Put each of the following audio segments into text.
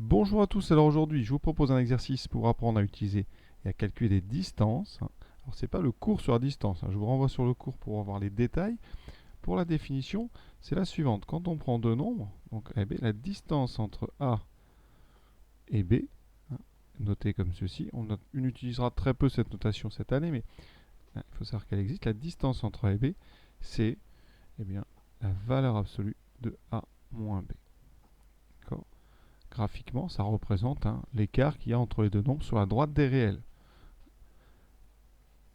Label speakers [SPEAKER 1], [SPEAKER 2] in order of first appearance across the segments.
[SPEAKER 1] Bonjour à tous, alors aujourd'hui je vous propose un exercice pour apprendre à utiliser et à calculer des distances. Alors c'est pas le cours sur la distance, je vous renvoie sur le cours pour avoir les détails. Pour la définition, c'est la suivante. Quand on prend deux nombres, donc A et B, la distance entre A et B, notée comme ceci, on utilisera très peu cette notation cette année, mais il faut savoir qu'elle existe. La distance entre A et B, c'est la valeur absolue de A moins B. D'accord. Graphiquement, ça représente l'écart qu'il y a entre les deux nombres sur la droite des réels.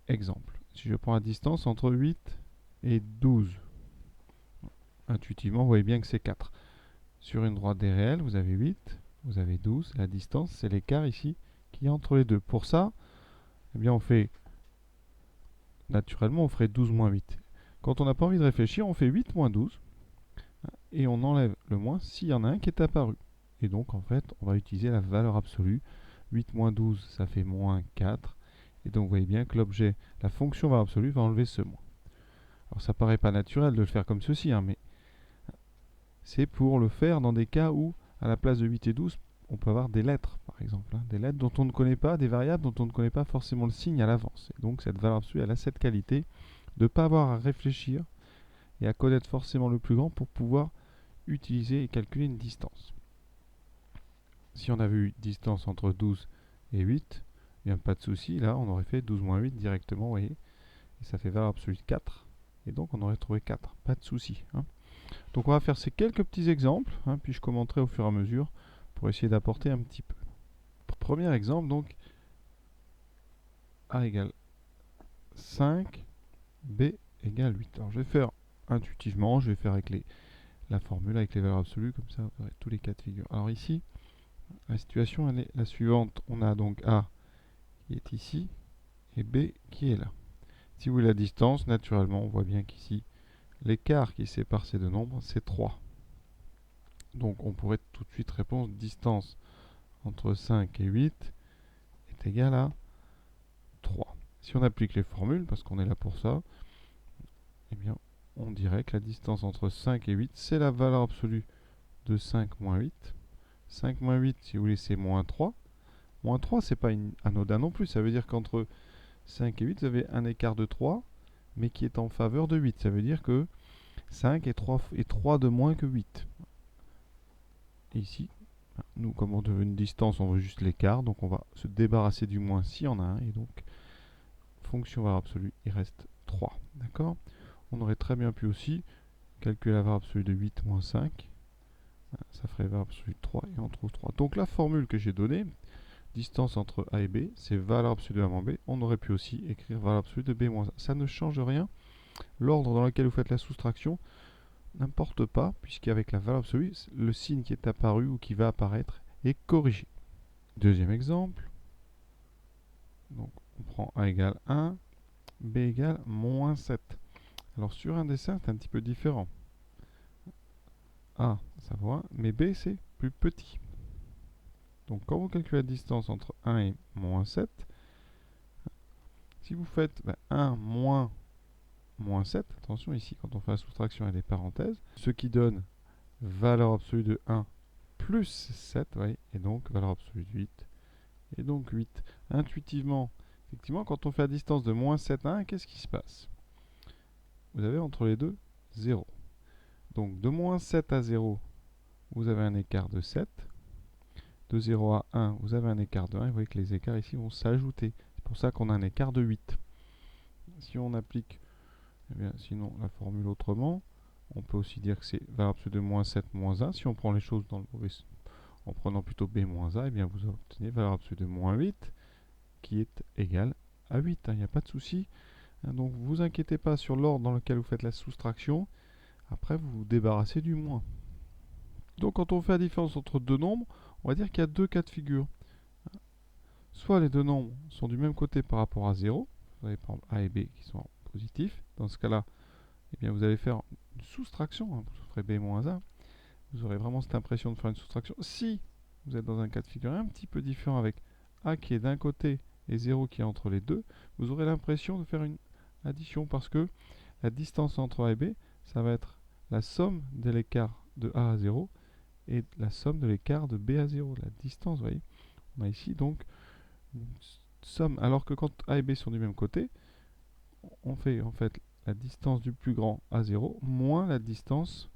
[SPEAKER 1] Exemple, si je prends la distance entre 8 et 12, intuitivement, vous voyez bien que c'est 4. Sur une droite des réels, vous avez 8, vous avez 12. La distance, c'est l'écart ici qu'il y a entre les deux. Pour ça, on fait, naturellement, on ferait 12 moins 8. Quand on n'a pas envie de réfléchir, on fait 8 moins 12, et on enlève le moins s'il y en a un qui est apparu. Et donc, en fait, on va utiliser la valeur absolue. 8 moins 12, ça fait moins 4. Et donc, vous voyez bien que l'objet, la fonction valeur absolue, va enlever ce moins. Alors, ça paraît pas naturel de le faire comme ceci, mais c'est pour le faire dans des cas où, à la place de 8 et 12, on peut avoir des lettres, par exemple. Des lettres dont on ne connaît pas, des variables dont on ne connaît pas forcément le signe à l'avance. Et donc, cette valeur absolue, elle a cette qualité de ne pas avoir à réfléchir et à connaître forcément le plus grand pour pouvoir utiliser et calculer une distance. Si on avait eu distance entre 12 et 8, bien pas de souci, là on aurait fait 12 moins 8 directement, vous voyez, et ça fait valeur absolue de 4, et donc on aurait trouvé 4, pas de souci. Donc on va faire ces quelques petits exemples, puis je commenterai au fur et à mesure pour essayer d'apporter un petit peu. Premier exemple, donc, A égale 5, B égale 8. Alors je vais faire intuitivement, je vais faire avec la formule, avec les valeurs absolues, comme ça vous aurez tous les cas de figure. Alors ici, la situation elle est la suivante. On a donc A qui est ici et B qui est là. Si vous voulez la distance, naturellement, on voit bien qu'ici, l'écart qui sépare ces deux nombres, c'est 3. Donc on pourrait tout de suite répondre distance entre 5 et 8 est égale à 3. Si on applique les formules, parce qu'on est là pour ça, eh bien, on dirait que la distance entre 5 et 8, c'est la valeur absolue de 5 moins 8. 5 moins 8, si vous voulez, c'est moins 3. Moins 3, c'est pas anodin non plus. Ça veut dire qu'entre 5 et 8, vous avez un écart de 3, mais qui est en faveur de 8. Ça veut dire que 5 est 3 de moins que 8. Et ici, nous, comme on veut une distance, on veut juste l'écart. Donc on va se débarrasser du moins s'il y en a un. Et donc, fonction valeur absolue, il reste 3. D'accord. On aurait très bien pu aussi calculer la valeur absolue de 8 moins 5. Ça ferait valeur absolue de 3 et on trouve 3. Donc la formule que j'ai donnée, distance entre A et B, c'est valeur absolue de A moins B. On aurait pu aussi écrire valeur absolue de B moins A. Ça ne change rien. L'ordre dans lequel vous faites la soustraction n'importe pas, puisqu'avec la valeur absolue, le signe qui est apparu ou qui va apparaître est corrigé. Deuxième exemple. Donc on prend A égale 1, B égale moins 7. Alors sur un dessin, c'est un petit peu différent. A, ça vaut 1, mais B, c'est plus petit. Donc quand vous calculez la distance entre 1 et moins 7, si vous faites 1 moins 7, attention ici, quand on fait la soustraction, il y a des parenthèses, ce qui donne valeur absolue de 1 plus 7, voyez, et donc valeur absolue de 8, et donc 8. Intuitivement, effectivement, quand on fait la distance de moins 7 à 1, qu'est-ce qui se passe? Vous avez entre les deux 0. Donc de moins 7 à 0, vous avez un écart de 7. De 0 à 1, vous avez un écart de 1. Et vous voyez que les écarts ici vont s'ajouter. C'est pour ça qu'on a un écart de 8. Si on applique sinon la formule autrement, on peut aussi dire que c'est valeur absolue de moins 7 moins 1. Si on prend les choses dans le mauvais sens, en prenant plutôt B moins A, vous obtenez valeur absolue de moins 8 qui est égale à 8. Il n'y a pas de souci. Donc ne vous inquiétez pas sur l'ordre dans lequel vous faites la soustraction. Après, vous vous débarrassez du moins. Donc quand on fait la différence entre deux nombres, on va dire qu'il y a deux cas de figure. Soit les deux nombres sont du même côté par rapport à 0. Vous avez par exemple A et B qui sont positifs. Dans ce cas-là, vous allez faire une soustraction. Vous ferez B moins A. Vous aurez vraiment cette impression de faire une soustraction. Si vous êtes dans un cas de figure un petit peu différent avec A qui est d'un côté et 0 qui est entre les deux, vous aurez l'impression de faire une addition parce que la distance entre A et B, ça va être la somme de l'écart de A à 0 et la somme de l'écart de B à 0, la distance, vous voyez. On a ici donc une somme, alors que quand A et B sont du même côté, on fait en fait la distance du plus grand à 0 moins la distance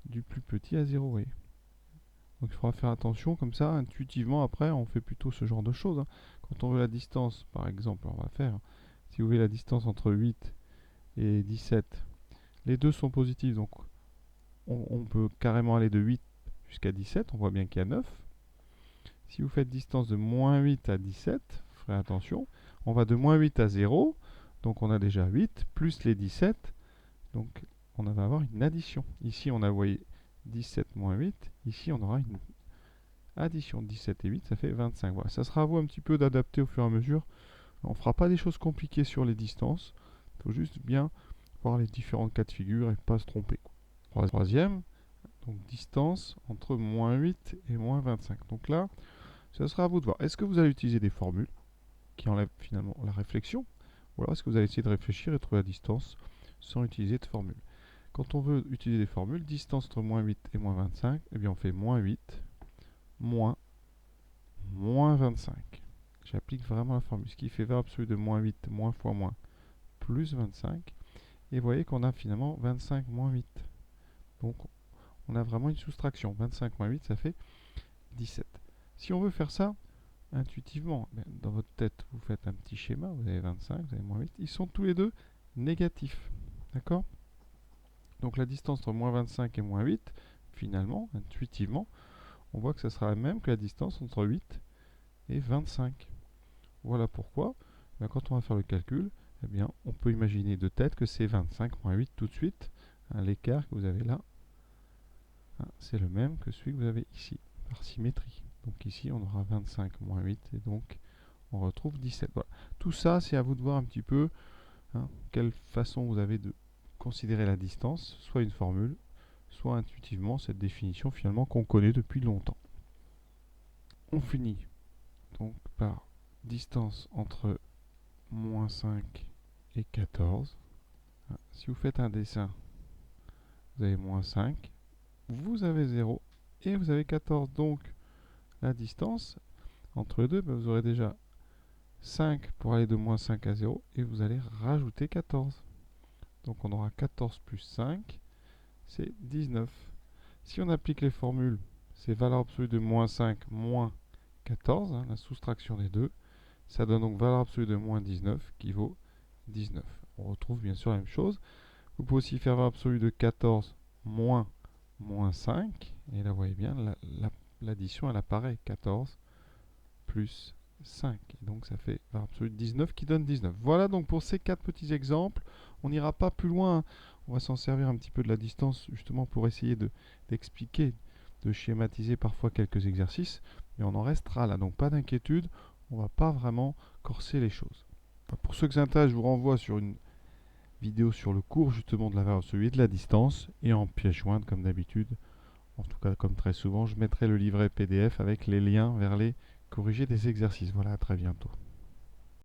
[SPEAKER 1] du plus petit à 0, vous voyez. Donc il faudra faire attention, comme ça, intuitivement, après, on fait plutôt ce genre de choses. Quand on veut la distance, par exemple, on va faire, si vous voulez la distance entre 8 et 17, les deux sont positifs, donc on peut carrément aller de 8 jusqu'à 17, on voit bien qu'il y a 9. Si vous faites distance de moins 8 à 17, ferez attention, on va de moins 8 à 0, donc on a déjà 8, plus les 17, donc on va avoir une addition. Ici, on a, vous voyez, 17 moins 8, ici on aura une addition. 17 et 8, ça fait 25. Voilà, ça sera à vous un petit peu d'adapter au fur et à mesure. On ne fera pas des choses compliquées sur les distances, il faut juste bien voir les différents cas de figure et ne pas se tromper. Troisième, donc distance entre moins 8 et moins 25. Donc là, ça sera à vous de voir. Est-ce que vous allez utiliser des formules qui enlèvent finalement la réflexion, ou alors est-ce que vous allez essayer de réfléchir et trouver la distance sans utiliser de formule? Quand on veut utiliser des formules, distance entre moins 8 et moins 25, eh bien on fait moins 8 moins 25. J'applique vraiment la formule, ce qui fait valeur absolue de moins 8, moins fois moins, plus 25. Et vous voyez qu'on a finalement 25 moins 8. Donc on a vraiment une soustraction. 25 moins 8, ça fait 17. Si on veut faire ça intuitivement, dans votre tête, vous faites un petit schéma, vous avez 25, vous avez moins 8. Ils sont tous les deux négatifs. D'accord? Donc la distance entre moins 25 et moins 8, finalement, intuitivement, on voit que ça sera la même que la distance entre 8 et 25. Voilà pourquoi, quand on va faire le calcul, eh bien, on peut imaginer de tête que c'est 25 moins 8 tout de suite. L'écart que vous avez là, c'est le même que celui que vous avez ici, par symétrie. Donc ici, on aura 25 moins 8, et donc on retrouve 17. Voilà. Tout ça, c'est à vous de voir un petit peu quelle façon vous avez de considérer la distance, soit une formule, soit intuitivement cette définition finalement qu'on connaît depuis longtemps. On finit donc par distance entre moins 5 et 14. Si vous faites un dessin, vous avez moins 5, vous avez 0 et vous avez 14. Donc la distance entre les deux, vous aurez déjà 5 pour aller de moins 5 à 0 et vous allez rajouter 14. Donc on aura 14 plus 5, c'est 19. Si on applique les formules, c'est valeur absolue de moins 5 moins 14, la soustraction des deux. Ça donne donc valeur absolue de moins 19 qui vaut 19. On retrouve bien sûr la même chose. Vous pouvez aussi faire valeur absolue de 14 moins 5. Et là, vous voyez bien, l'addition, elle apparaît. 14 plus 5. Et donc, ça fait valeur absolue de 19 qui donne 19. Voilà donc pour ces 4 petits exemples. On n'ira pas plus loin. On va s'en servir un petit peu de la distance justement pour essayer d'expliquer, de schématiser parfois quelques exercices. Mais on en restera là. Donc, pas d'inquiétude. On ne va pas vraiment corser les choses. Pour ceux que ça intéresse, je vous renvoie sur une vidéo sur le cours justement de la valeur absolue et de la distance. Et en pièce jointe, comme d'habitude, en tout cas comme très souvent, je mettrai le livret PDF avec les liens vers les corrigés des exercices. Voilà, à très bientôt.